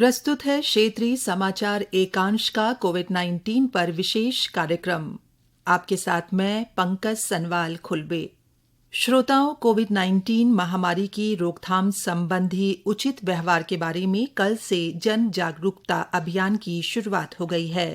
प्रस्तुत है क्षेत्रीय समाचार एकांश का कोविड-19 पर विशेष कार्यक्रम। आपके साथ मैं पंकज सनवाल खुलबे। श्रोताओं, कोविड-19 महामारी की रोकथाम संबंधी उचित व्यवहार के बारे में कल से जन जागरूकता अभियान की शुरुआत हो गई है।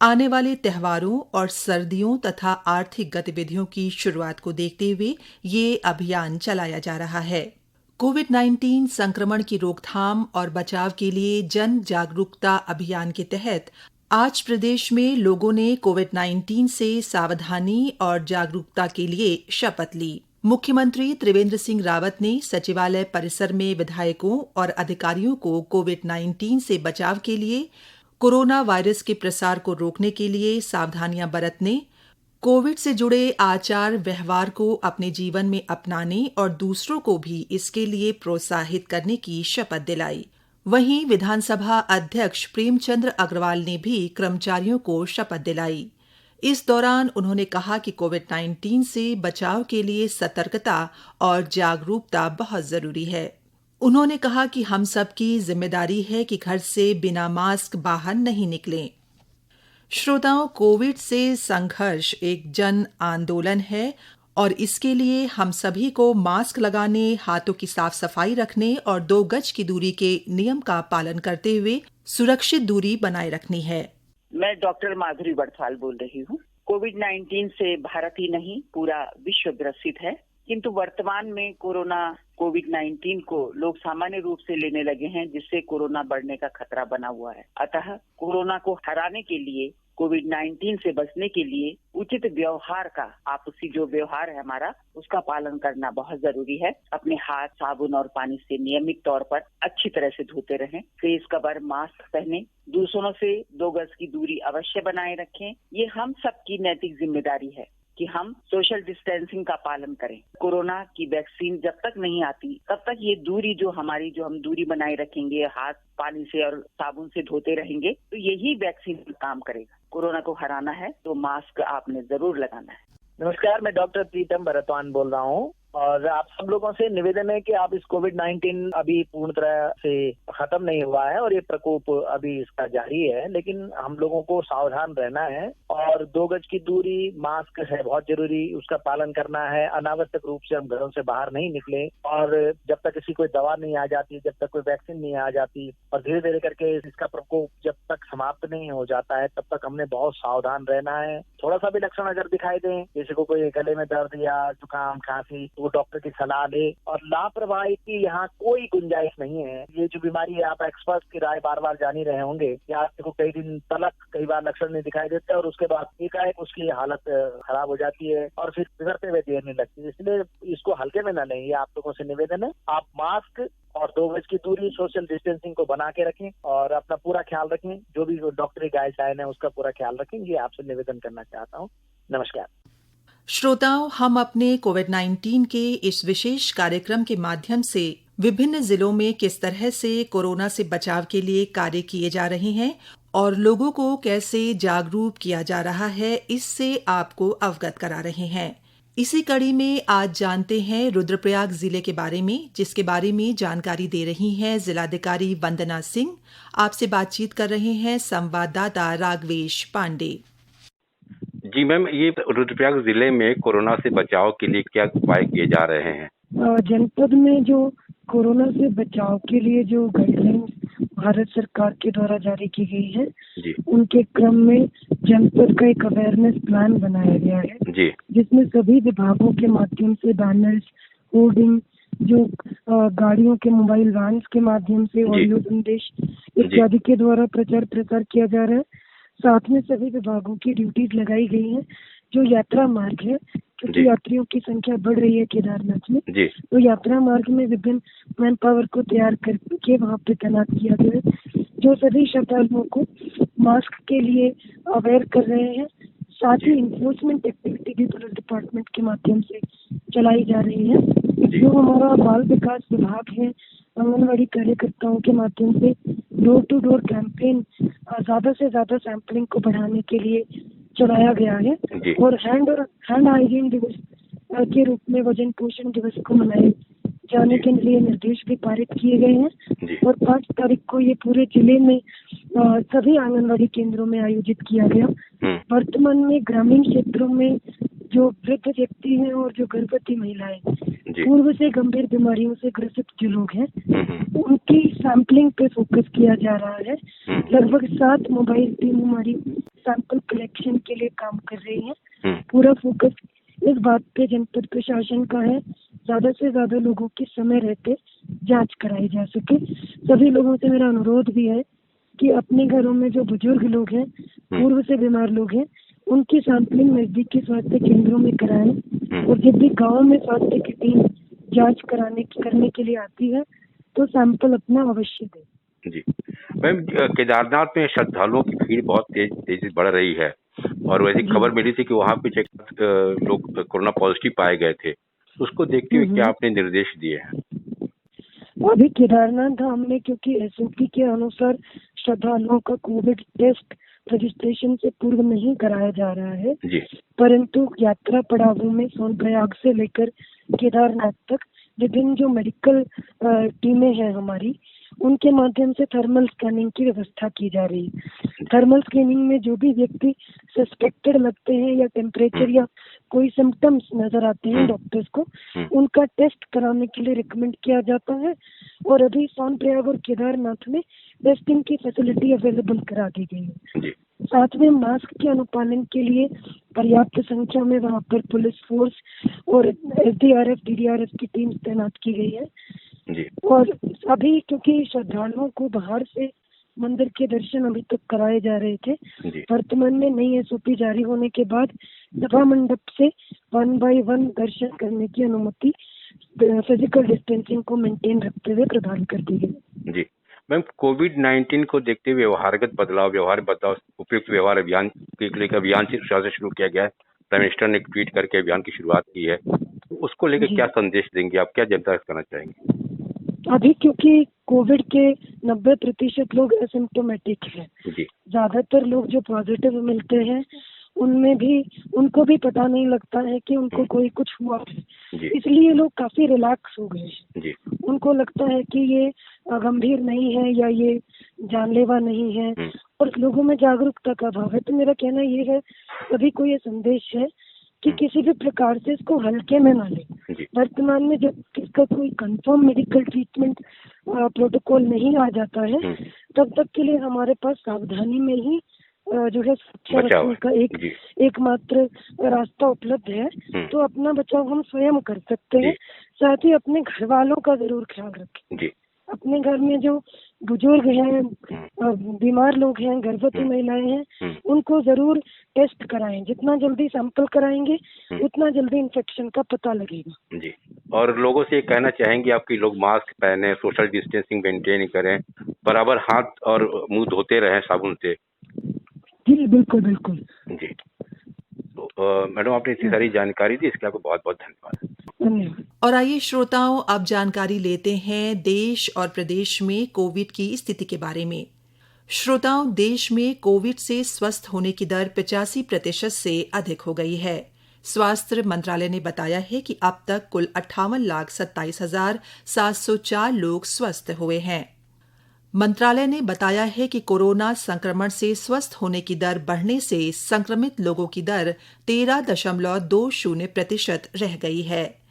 आने वाले त्योहारों और सर्दियों तथा आर्थिक गतिविधियों की शुरुआत को देखते हुए ये अभियान चलाया जा रहा है। कोविड-19 संक्रमण की रोकथाम और बचाव के लिए जन जागरूकता अभियान के तहत आज प्रदेश में लोगों ने कोविड-19 से सावधानी और जागरूकता के लिए शपथ ली। मुख्यमंत्री त्रिवेंद्र सिंह रावत ने सचिवालय परिसर में विधायकों और अधिकारियों को कोविड-19 से बचाव के लिए, कोरोना वायरस के प्रसार को रोकने के लिए सावधानियां बरतने, कोविड से जुड़े आचार व्यवहार को अपने जीवन में अपनाने और दूसरों को भी इसके लिए प्रोत्साहित करने की शपथ दिलाई। वहीं विधानसभा अध्यक्ष प्रेमचंद अग्रवाल ने भी कर्मचारियों को शपथ दिलाई। इस दौरान उन्होंने कहा कि कोविड-19 से बचाव के लिए सतर्कता और जागरूकता बहुत जरूरी है। उन्होंने कहा कि हम सबकी जिम्मेदारी है कि घर से बिना मास्क बाहर नहीं निकलें। श्रोताओं, कोविड से संघर्ष एक जन आंदोलन है और इसके लिए हम सभी को मास्क लगाने, हाथों की साफ सफाई रखने और 2 गज की दूरी के नियम का पालन करते हुए सुरक्षित दूरी बनाए रखनी है। मैं डॉक्टर माधुरी बड़थाल बोल रही हूँ। कोविड-19 से भारत ही नहीं पूरा विश्व ग्रसित है, किंतु वर्तमान में कोविड-19 को लोग सामान्य रूप से लेने लगे हैं, जिससे कोरोना बढ़ने का खतरा बना हुआ है। अतः कोरोना को हराने के लिए, कोविड-19 से बचने के लिए उचित व्यवहार का, आपसी जो व्यवहार है हमारा, उसका पालन करना बहुत जरूरी है। अपने हाथ साबुन और पानी से नियमित तौर पर अच्छी तरह से धोते रहें, फेस कवर, मास्क पहने, दूसरों से 2 गज की दूरी अवश्य बनाए रखें। ये हम सबकी नैतिक जिम्मेदारी है कि हम सोशल डिस्टेंसिंग का पालन करें। कोरोना की वैक्सीन जब तक नहीं आती, तब तक ये दूरी जो हम दूरी बनाए रखेंगे, हाथ पानी से और साबुन से धोते रहेंगे, तो यही वैक्सीन काम करेगा। कोरोना को हराना है तो मास्क आपने जरूर लगाना है। नमस्कार, मैं डॉक्टर प्रीतम भरतवान बोल रहा हूँ और आप सब लोगों से निवेदन है कि आप इस कोविड-19 अभी पूर्ण तरह से खत्म नहीं हुआ है और ये प्रकोप अभी इसका जारी है, लेकिन हम लोगों को सावधान रहना है और 2 गज की दूरी, मास्क है बहुत जरूरी, उसका पालन करना है। अनावश्यक रूप से हम घरों से बाहर नहीं निकले और जब तक किसी कोई दवा नहीं आ जाती, जब तक कोई वैक्सीन नहीं आ जाती और धीरे धीरे करके इसका प्रकोप जब तक समाप्त नहीं हो जाता है, तब तक हमने बहुत सावधान रहना है। थोड़ा सा भी लक्षण अगर दिखाई दे, जैसे को कोई गले में दर्द या जुकाम, खांसी, वो डॉक्टर की सलाह ले और लापरवाही की यहाँ कोई गुंजाइश नहीं है। ये जो बीमारी है, आप एक्सपर्ट की राय बार बार जान ही रहे होंगे कि आपको कई दिन तलक कई बार लक्षण नहीं दिखाई देते और उसके बाद एकाएक उसकी हालत खराब हो जाती है और फिर बिगड़ते हुए देर लगती है। इसलिए इसको हल्के में न लें, ये आप लोगों से निवेदन है। आप मास्क और 2 गज की दूरी, सोशल डिस्टेंसिंग को बना के रखें और अपना पूरा ख्याल रखें। जो भी डॉक्टरी गाइडलाइन है उसका पूरा ख्याल रखें, ये आपसे निवेदन करना चाहता हूँ। नमस्कार। श्रोताओं, हम अपने कोविड-19 के इस विशेष कार्यक्रम के माध्यम से विभिन्न जिलों में किस तरह से कोरोना से बचाव के लिए कार्य किए जा रहे हैं और लोगों को कैसे जागरूक किया जा रहा है, इससे आपको अवगत करा रहे हैं। इसी कड़ी में आज जानते हैं रुद्रप्रयाग जिले के बारे में, जिसके बारे में जानकारी दे रही हैं जिलाधिकारी वंदना सिंह। आपसे बातचीत कर रहे हैं संवाददाता राघवेश पांडे। जी मैम, ये रुद्रप्रयाग जिले में कोरोना से बचाव के लिए क्या उपाय किए जा रहे हैं? जनपद में जो कोरोना से बचाव के लिए जो गाइडलाइंस भारत सरकार के द्वारा जारी की गई है, उनके क्रम में जनपद का एक अवेयरनेस प्लान बनाया गया है, जिसमें सभी विभागों के माध्यम से बैनर्स, होर्डिंग, जो गाड़ियों के मोबाइल वैन्स के माध्यम से ऑडियो संदेश इत्यादि के द्वारा प्रचार प्रसार किया जा रहा है। साथ में सभी विभागों की ड्यूटीज लगाई गई हैं। जो यात्रा मार्ग है, क्योंकि यात्रियों की संख्या बढ़ रही है केदारनाथ में, तो यात्रा मार्ग में विभिन्न मैन पावर को तैयार करके वहाँ पे तैनात किया गया है, जो सभी श्रद्धालुओं को मास्क के लिए अवेयर कर रहे हैं। साथ ही इन्फोर्समेंट एक्टिविटी भी पुलिस डिपार्टमेंट के माध्यम से चलाई जा रही है। जो हमारा बाल विकास विभाग है, आंगनवाड़ी कार्यकर्ताओं के माध्यम से डोर टू डोर कैंपेन ज्यादा से ज्यादा सैंपलिंग को बढ़ाने के लिए चलाया गया है और हैंड हाइजीन दिवस के रूप में वजन पोषण दिवस को मनाया जाने के लिए निर्देश भी पारित किए गए हैं और 5 तारीख को ये पूरे जिले में सभी आंगनवाड़ी केंद्रों में आयोजित किया गया। वर्तमान में ग्रामीण क्षेत्रों में जो वृद्ध व्यक्ति हैं और जो गर्भवती महिलाएं, पूर्व से गंभीर बीमारियों से ग्रसित जो लोग हैं, उनकी सैंपलिंग पे फोकस किया जा रहा है। लगभग 7 मोबाइल टीम हमारी सैंपल कलेक्शन के लिए काम कर रही है। पूरा फोकस इस बात पे जनपद प्रशासन का है, ज्यादा से ज्यादा लोगों की समय रहते जांच कराई जा सके। सभी लोगों से मेरा अनुरोध भी है कि अपने घरों में जो बुजुर्ग लोग हैं, पूर्व से बीमार लोग हैं, उनकी सैंपलिंग नजदीकी स्वास्थ्य केंद्रों में कराएं और जब भी गांव में स्वास्थ्य की टीम जांच करने के लिए आती है तो सैंपल अपना अवश्य दें। जी मैम, केदारनाथ में श्रद्धालुओं की भीड़ बहुत तेजी बढ़ रही है और वैसी खबर मिली थी कि वहाँ पे लोग कोरोना पॉजिटिव पाए गए थे। उसको देखते हुए क्या आपने निर्देश दिए हैं? अभी केदारनाथ धाम में क्योंकि एसओपी के अनुसार श्रद्धालुओं का कोविड टेस्ट रजिस्ट्रेशन से पूर्व नहीं कराया जा रहा है, परंतु यात्रा पड़ावों में सोनप्रयाग से लेकर केदारनाथ तक विभिन्न जो मेडिकल टीमें हैं हमारी, उनके माध्यम से थर्मल स्कैनिंग की व्यवस्था की जा रही है। थर्मल स्कैनिंग में जो भी व्यक्ति सस्पेक्टेड लगते हैं या टेम्परेचर या कोई सिम्टम्स नजर आते हैं डॉक्टर्स को, उनका टेस्ट कराने के लिए रिकमेंड किया जाता है। और अभी सोनप्रयाग और केदारनाथ में टेस्टिंग की फैसिलिटी अवेलेबल करा दी गई है। साथ में मास्क के अनुपालन के लिए पर्याप्त संख्या में वहाँ पर पुलिस फोर्स और एसडीआरएफ डीडीआरएफ की टीम तैनात की गई है। और अभी क्योंकि श्रद्धालुओं को बाहर से मंदिर के दर्शन अभी तक कराए जा रहे थे, वर्तमान में नई एसओपी जारी होने के बाद सभा मंडप से 1 by 1 दर्शन करने की अनुमति फिजिकल डिस्टेंसिंग को मेंटेन रखते हुए प्रदान कर दी गई। जी मैम, कोविड-19 को देखते हुए व्यवहार बदलाव उपयुक्त व्यवहार अभियान के लेकर अभियान से शुरू किया गया है। प्राइम मिनिस्टर ने ट्वीट करके अभियान की शुरुआत की है, उसको लेकर क्या संदेश देंगे आप, क्या जनता करना चाहेंगे? अभी क्योंकि कोविड के 90% लोग एसिम्प्टोमेटिक हैं, ज्यादातर लोग जो पॉजिटिव मिलते हैं उनमें भी उनको भी पता नहीं लगता है कि उनको कोई कुछ हुआ है, इसलिए लोग काफी रिलैक्स हो गए हैं। उनको लगता है कि ये गंभीर नहीं है या ये जानलेवा नहीं है और लोगों में जागरूकता का भाव है। तो मेरा कहना ये है, सभी को ये संदेश है कि किसी भी प्रकार से इसको हल्के में ना लें। वर्तमान में जब इसका कोई कंफर्म मेडिकल ट्रीटमेंट प्रोटोकॉल नहीं आ जाता है, तब तक के लिए हमारे पास सावधानी में ही जो है सुरक्षा रखने का एकमात्र रास्ता उपलब्ध है। तो अपना बचाव हम स्वयं कर सकते हैं, साथ ही अपने घर वालों का जरूर ख्याल रखें। अपने घर में जो बुजुर्ग हैं, बीमार लोग हैं, गर्भवती महिलाएं हैं, उनको जरूर टेस्ट कराएं। जितना जल्दी सैंपल कराएंगे उतना जल्दी इन्फेक्शन का पता लगेगा। जी, और लोगों से कहना चाहेंगे आप कि लोग मास्क पहने, सोशल डिस्टेंसिंग मेंटेन करें, बराबर हाथ और मुंह धोते रहें साबुन से। जी बिल्कुल बिल्कुल। जी तो मैडम, आपने इतनी सारी जानकारी दी, इसके आपको बहुत बहुत धन्यवाद। और आइए श्रोताओं, अब जानकारी लेते हैं देश और प्रदेश में कोविड की स्थिति के बारे में। श्रोताओं, देश में कोविड से स्वस्थ होने की दर 85% से अधिक हो गई है। स्वास्थ्य मंत्रालय ने बताया है कि अब तक कुल 58,27,704 लोग स्वस्थ हुए हैं। मंत्रालय ने बताया है कि कोरोना संक्रमण से स्वस्थ होने की दर बढ़ने से संक्रमित लोगों की दर 13.20% रह गई है।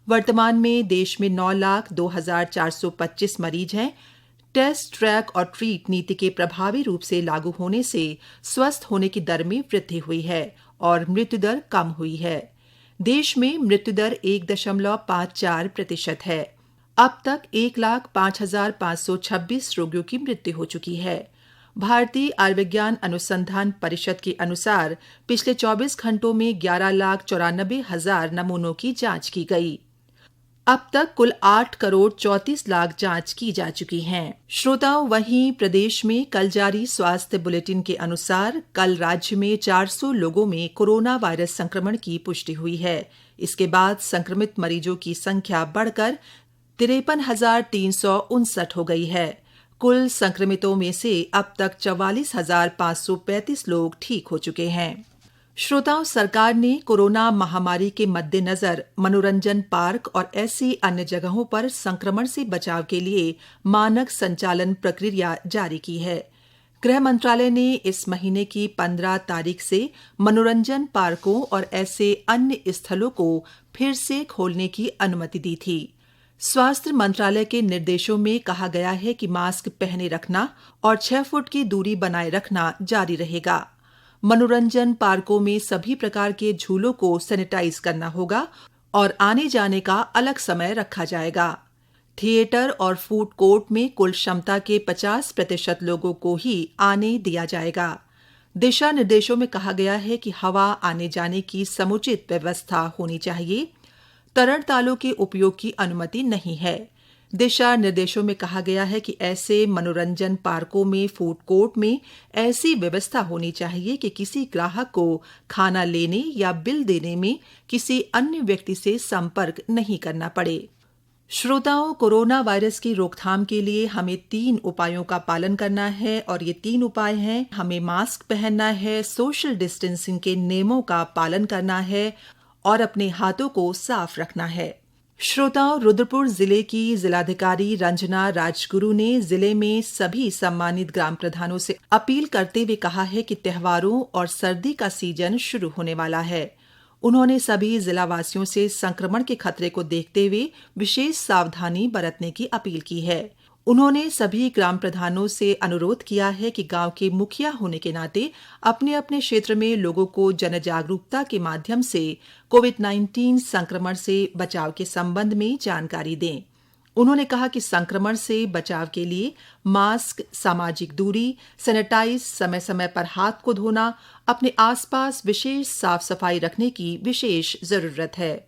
वर्तमान में देश में 9,02,425 मरीज हैं। टेस्ट, ट्रैक और ट्रीट नीति के प्रभावी रूप से लागू होने से स्वस्थ होने की दर में वृद्धि हुई है और मृत्यु दर कम हुई है। देश में मृत्यु दर 1.54% है। अब तक 1,05,526 रोगियों की मृत्यु हो चुकी है। भारतीय आयुर्विज्ञान अनुसंधान परिषद के अनुसार पिछले 24 घंटों में 11,94,000 नमूनों की जांच की गई। अब तक कुल 8,34,00,000 जांच की जा चुकी हैं। श्रोताओं, वहीं प्रदेश में कल जारी स्वास्थ्य बुलेटिन के अनुसार कल राज्य में 400 लोगों में कोरोना वायरस संक्रमण की पुष्टि हुई है। इसके बाद संक्रमित मरीजों की संख्या बढ़कर 53,359 हो गई है। कुल संक्रमितों में से अब तक 44,535 लोग ठीक हो चुके हैं। श्रोताओं, सरकार ने कोरोना महामारी के मद्देनजर मनोरंजन पार्क और ऐसी अन्य जगहों पर संक्रमण से बचाव के लिए मानक संचालन प्रक्रिया जारी की है। गृह मंत्रालय ने इस महीने की 15 तारीख से मनोरंजन पार्कों और ऐसे अन्य स्थलों को फिर से खोलने की अनुमति दी थी। स्वास्थ्य मंत्रालय के निर्देशों में कहा गया है कि मास्क पहने रखना और 6 फुट की दूरी बनाए रखना जारी रहेगा। मनोरंजन पार्कों में सभी प्रकार के झूलों को सैनिटाइज करना होगा और आने जाने का अलग समय रखा जाएगा। थिएटर और फूड कोर्ट में कुल क्षमता के 50% लोगों को ही आने दिया जाएगा। दिशा निर्देशों में कहा गया है कि हवा आने जाने की समुचित व्यवस्था होनी चाहिए। तरणतालों के उपयोग की अनुमति नहीं है। दिशा निर्देशों में कहा गया है कि ऐसे मनोरंजन पार्कों में फूड कोर्ट में ऐसी व्यवस्था होनी चाहिए कि किसी ग्राहक को खाना लेने या बिल देने में किसी अन्य व्यक्ति से संपर्क नहीं करना पड़े। श्रोताओं, कोरोना वायरस की रोकथाम के लिए हमें 3 उपायों का पालन करना है और ये 3 उपाय हैं: हमें मास्क पहनना है, सोशल डिस्टेंसिंग के नियमों का पालन करना है और अपने हाथों को साफ रखना है। श्रोताओं, रुद्रपुर जिले की जिलाधिकारी रंजना राजगुरु ने जिले में सभी सम्मानित ग्राम प्रधानों से अपील करते हुए कहा है कि त्योहारों और सर्दी का सीजन शुरू होने वाला है। उन्होंने सभी जिलावासियों से संक्रमण के खतरे को देखते हुए विशेष सावधानी बरतने की अपील की है। उन्होंने सभी ग्राम प्रधानों से अनुरोध किया है कि गांव के मुखिया होने के नाते अपने अपने क्षेत्र में लोगों को जन जागरूकता के माध्यम से कोविड-19 संक्रमण से बचाव के संबंध में जानकारी दें। उन्होंने कहा कि संक्रमण से बचाव के लिए मास्क, सामाजिक दूरी, सैनिटाइज, समय समय पर हाथ को धोना, अपने आसपास विशेष साफ सफाई रखने की विशेष जरूरत है।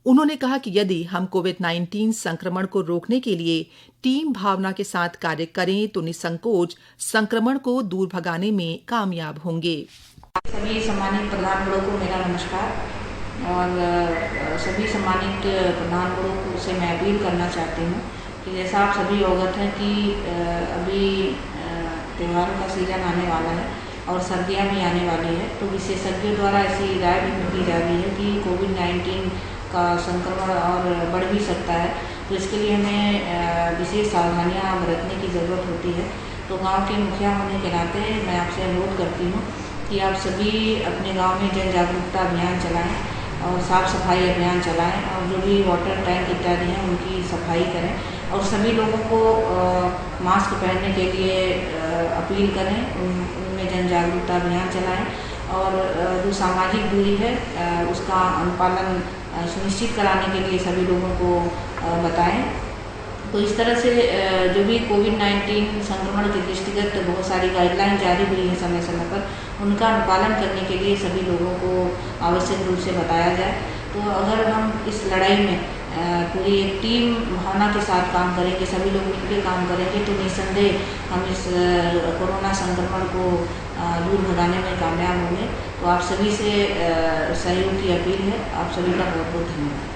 उन्होंने कहा कि यदि हम कोविड-19 संक्रमण को रोकने के लिए टीम भावना के साथ कार्य करें तो निसंकोच संक्रमण को दूर भगाने में कामयाब होंगे। सभी सम्मानित प्रधानगणों को मेरा नमस्कार और सभी सम्मानित प्रधानगणों से मैं अपील करना चाहती हूँ कि जैसा आप सभी अवगत हैं कि अभी त्योहारों का सीजन आने वाला है और सर्दियाँ भी आने वाली है, तो विशेषज्ञों द्वारा ऐसी राय भी दी जा रही है कि कोविड-19 का संक्रमण और बढ़ भी सकता है, तो इसके लिए हमें विशेष सावधानियां बरतने की ज़रूरत होती है। तो गांव के मुखिया होने के नाते मैं आपसे अनुरोध करती हूं कि आप सभी अपने गांव में जन जागरूकता अभियान चलाएं और साफ़ सफाई अभियान चलाएं और जो भी वाटर टैंक इत्यादि हैं उनकी सफाई करें और सभी लोगों को मास्क पहनने के लिए अपील करें, उनमें जन जागरूकता अभियान चलाएँ और जो सामाजिक दूरी है उसका अनुपालन सुनिश्चित कराने के लिए सभी लोगों को बताएं। तो इस तरह से जो भी कोविड-19 संक्रमण के दृष्टिगत बहुत सारी गाइडलाइन जारी हुई है समय समय पर, उनका अनुपालन करने के लिए सभी लोगों को आवश्यक रूप से बताया जाए। तो अगर हम इस लड़ाई में पूरी एक टीम भावना के साथ काम करेंगे, सभी लोग मिलकर काम करेंगे, तो निस्संदेह हम इस कोरोना संक्रमण को दूर भगाने में कामयाब होंगे। तो आप सभी से सहयोग की अपील है। आप सभी का बहुत बहुत धन्यवाद।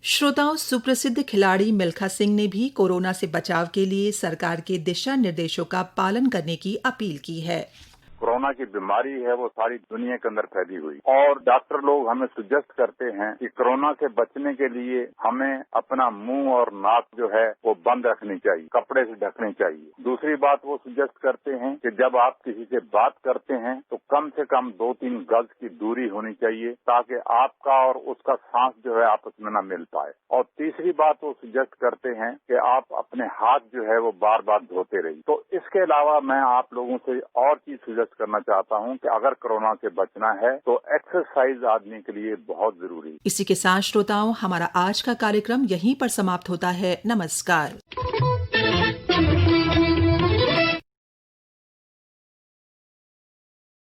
श्रोताओं, सुप्रसिद्ध खिलाड़ी मिल्खा सिंह ने भी कोरोना से बचाव के लिए सरकार के दिशा निर्देशों का पालन करने की अपील की है। कोरोना की बीमारी है वो सारी दुनिया के अंदर फैली हुई और डॉक्टर लोग हमें सजेस्ट करते हैं कि कोरोना से बचने के लिए हमें अपना मुंह और नाक जो है वो बंद रखनी चाहिए, कपड़े से ढकनी चाहिए। दूसरी बात वो सजेस्ट करते हैं कि जब आप किसी से बात करते हैं तो कम से कम 2-3 गज की दूरी होनी चाहिए ताकि आपका और उसका सांस जो है आपस में न मिल पाए। और तीसरी बात वो सजेस्ट करते हैं कि आप अपने हाथ जो है वो बार बार धोते रहिए। तो इसके अलावा मैं आप लोगों से और चीज सजेस्ट करना चाहता हूं कि अगर कोरोना से बचना है तो एक्सरसाइज आदमी के लिए बहुत जरूरी है। इसी के साथ श्रोताओं, हमारा आज का कार्यक्रम यहीं पर समाप्त होता है। नमस्कार।